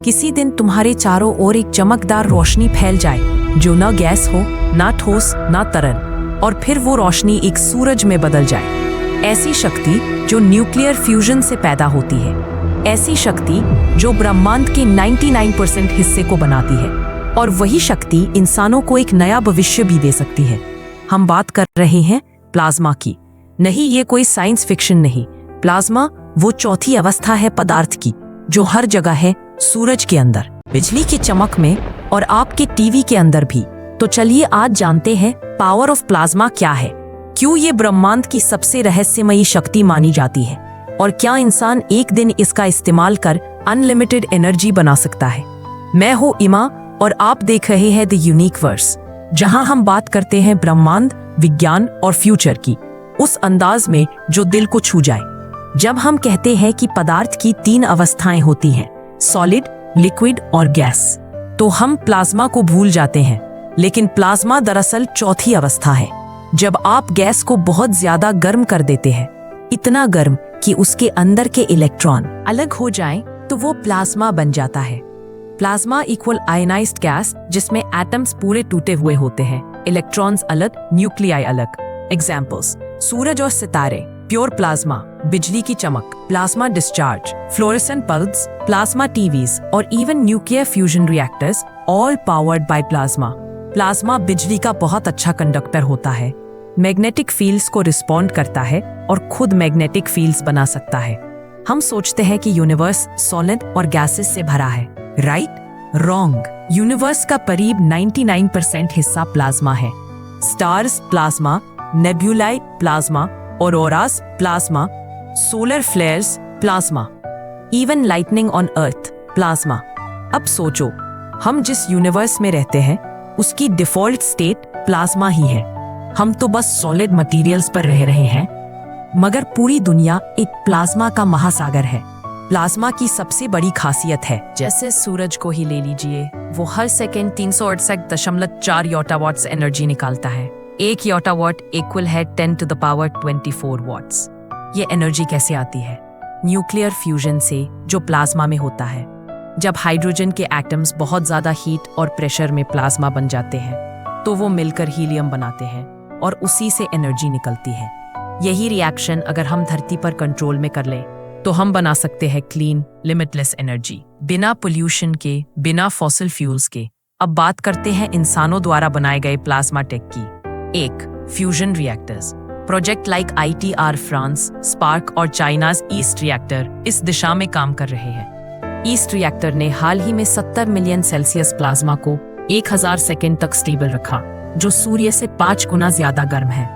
किसी दिन तुम्हारे चारों ओर एक चमकदार रोशनी फैल जाए जो न गैस हो, ना ठोस, ना तरल, और फिर वो रोशनी एक सूरज में बदल जाए। ऐसी शक्ति जो न्यूक्लियर फ्यूजन से पैदा होती है, ऐसी शक्ति जो ब्रह्मांड के 99% हिस्से को बनाती है, और वही शक्ति इंसानों को एक नया भविष्य भी दे सकती है। हम बात कर रहे हैं प्लाज्मा की। नहीं, ये कोई साइंस फिक्शन नहीं। प्लाज्मा वो चौथी अवस्था है पदार्थ की जो हर जगह है, सूरज के अंदर, बिजली की चमक में, और आपके टीवी के अंदर भी। तो चलिए आज जानते हैं पावर ऑफ प्लाज्मा क्या है, क्यों ये ब्रह्मांड की सबसे रहस्यमयी शक्ति मानी जाती है, और क्या इंसान एक दिन इसका इस्तेमाल कर अनलिमिटेड एनर्जी बना सकता है। मैं हूँ इमा और आप देख रहे हैं द यूनिक वर्स, जहां हम बात करते हैं ब्रह्मांड, विज्ञान और फ्यूचर की उस अंदाज में जो दिल को छू जाए। जब हम कहते हैं कि पदार्थ की 3 अवस्थाएं होती हैं, सॉलिड, लिक्विड और गैस, तो हम प्लाज्मा को भूल जाते हैं। लेकिन प्लाज्मा दरअसल चौथी अवस्था है। जब आप गैस को बहुत ज्यादा गर्म कर देते हैं, इतना गर्म कि उसके अंदर के इलेक्ट्रॉन अलग हो जाएं, तो वो प्लाज्मा बन जाता है। प्लाज्मा इक्वल आयनाइज्ड गैस, जिसमें एटम्स पूरे टूटे हुए होते हैं, इलेक्ट्रॉन्स अलग, न्यूक्लियाई अलग। एग्जाम्पल्स: सूरज और सितारे, प्योर प्लाज्मा, बिजली की चमक, plasma discharge, fluorescent bulbs, plasma TVs, और even nuclear fusion reactors, all powered by plasma. Plasma बिजली का बहुत अच्छा कंडक्टर होता है, मैग्नेटिक फील्ड्स को रिस्पॉन्ड करता है और खुद मैग्नेटिक फील्ड्स बना सकता है। हम सोचते हैं कि यूनिवर्स सॉलिड और गैसेस से भरा है, राइट? रॉन्ग। यूनिवर्स का करीब 99% हिस्सा प्लाज्मा है। Stars plasma, nebulae plasma, auroras plasma, solar flares plasma, even lightning on earth plasma. अब सोचो, हम जिस यूनिवर्स में रहते हैं उसकी डिफॉल्ट स्टेट प्लाज्मा ही है। हम तो बस सॉलिड मटेरियल्स पर रह रहे हैं, मगर पूरी दुनिया एक प्लाज्मा का महासागर है। प्लाज्मा की सबसे बड़ी खासियत है, जैसे सूरज को ही ले लीजिए, वो हर सेकेंड 368.4 योटावाट्स एनर्जी निकालता है। 1 योटावाट इक्वल है 10 to the power 24 वॉट्स। ये एनर्जी कैसे आती है? न्यूक्लियर फ्यूजन से, जो प्लाज्मा में होता है। जब हाइड्रोजन के एटम्स बहुत ज्यादा हीट और प्रेशर में प्लाज्मा बन जाते हैं, तो वो मिलकर हीलियम बनाते हैं और उसी से एनर्जी निकलती है। यही रिएक्शन अगर हम धरती पर कंट्रोल में कर लें, तो हम बना सकते हैं क्लीन, लिमिटलेस एनर्जी, बिना पोल्यूशन के, बिना फॉसिल फ्यूल्स के। अब बात करते हैं इंसानों द्वारा बनाए गए प्लाज्मा टेक की। 1. Fusion reactors. Project like ITR France, spark और चाइनाज ईस्ट रिएक्टर इस दिशा में काम कर रहे हैं। ईस्ट रिएक्टर ने हाल ही में 70 मिलियन सेल्सियस प्लाज्मा को 1000 सेकेंड तक स्टेबल रखा, जो सूर्य से 5 गुना ज्यादा गर्म है।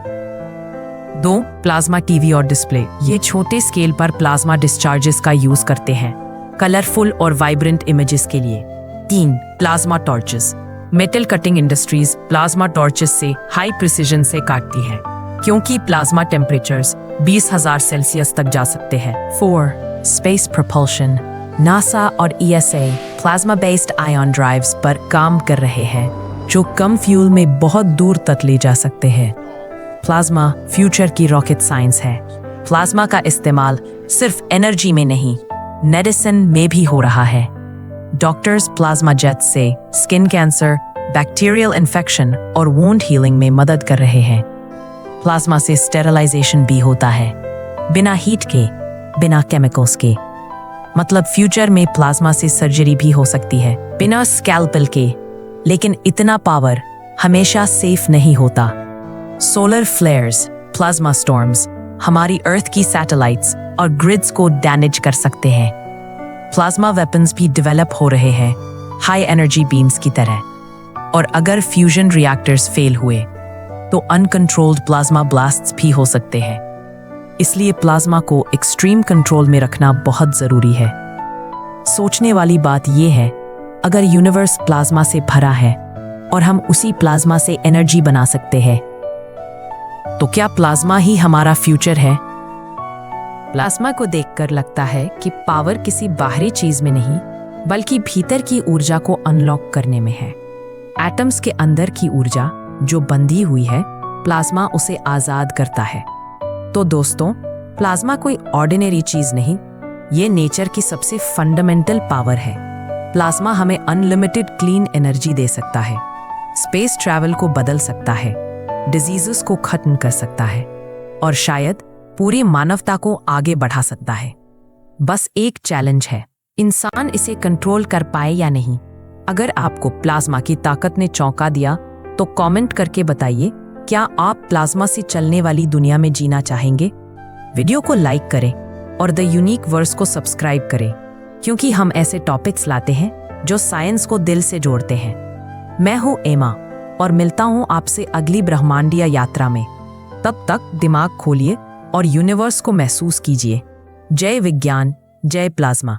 2. प्लाज्मा टीवी और डिस्प्ले। ये छोटे स्केल पर प्लाज्मा डिस्चार्जेस का यूज करते हैं, कलरफुल और वाइब्रेंट इमेजेस के लिए। 3. Plasma torches. Metal cutting industries plasma torches से हाई प्रिसीजन से काटती है, क्योंकि प्लाज्मा टेम्परेचर्स 20,000 सेल्सियस तक जा सकते हैं। 4. Space propulsion. नासा और ESA plasma based ion drives पर काम कर रहे हैं, जो कम फ्यूल में बहुत दूर तक ले जा सकते हैं। प्लाज्मा फ्यूचर की रॉकेट साइंस है। प्लाज्मा का इस्तेमाल सिर्फ एनर्जी में नहीं, मेडिसिन में भी हो रहा है। डॉक्टर्स प्लाज्मा जेट से स्किन कैंसर, बैक्टीरियल इन्फेक्शन और वुंड हीलिंग में मदद कर रहे हैं। प्लाज्मा से स्टेरिलाइजेशन भी होता है, बिना हीट के, बिना केमिकल्स के। मतलब फ्यूचर में प्लाज्मा से सर्जरी भी हो सकती है, बिना स्कैल्पेल के। लेकिन इतना पावर हमेशा सेफ नहीं होता। सोलर फ्लेयर्स, प्लाज्मा स्टॉर्म्स हमारी अर्थ की सैटेलाइट्स और ग्रिड्स को डैमेज कर सकते हैं। प्लाज्मा वेपन्स भी डेवलप हो रहे हैं, हाई एनर्जी बीम्स की तरह। और अगर फ्यूजन रिएक्टर्स फेल हुए, तो अनकंट्रोल्ड प्लाज्मा ब्लास्ट्स भी हो सकते हैं। इसलिए प्लाज्मा को एक्सट्रीम कंट्रोल में रखना बहुत जरूरी है। सोचने वाली बात यह है, अगर यूनिवर्स प्लाज्मा से भरा है और हम उसी प्लाज्मा से एनर्जी बना सकते हैं, तो क्या प्लाज्मा ही हमारा फ्यूचर है? प्लाज्मा को देखकर लगता है कि पावर किसी बाहरी चीज में नहीं, बल्कि भीतर की ऊर्जा को अनलॉक करने में है। एटम्स के अंदर की ऊर्जा जो बंधी हुई है, प्लाज्मा उसे आजाद करता है। तो दोस्तों, प्लाज्मा कोई ऑर्डिनरी चीज नहीं, ये नेचर की सबसे फंडामेंटल पावर है। प्लाज्मा हमें अनलिमिटेड क्लीन एनर्जी दे सकता है, स्पेस ट्रैवल को बदल सकता है, डिजीजेस को खत्म कर सकता है और शायद पूरी मानवता को आगे बढ़ा सकता है। बस एक चैलेंज है, इंसान इसे कंट्रोल कर पाए या नहीं। अगर आपको प्लाज्मा की ताकत ने चौंका दिया तो कमेंट करके बताइए, क्या आप प्लाज्मा से चलने वाली दुनिया में जीना चाहेंगे? वीडियो को लाइक करें और द यूनिक वर्स को सब्सक्राइब करें, क्योंकि हम ऐसे टॉपिक्स लाते हैं जो साइंस को दिल से जोड़ते हैं। मैं हूं एमा और मिलता हूं आपसे अगली ब्रह्मांडीय यात्रा में। तब तक दिमाग खोलिए और यूनिवर्स को महसूस कीजिए। जय विज्ञान, जय प्लाज्मा।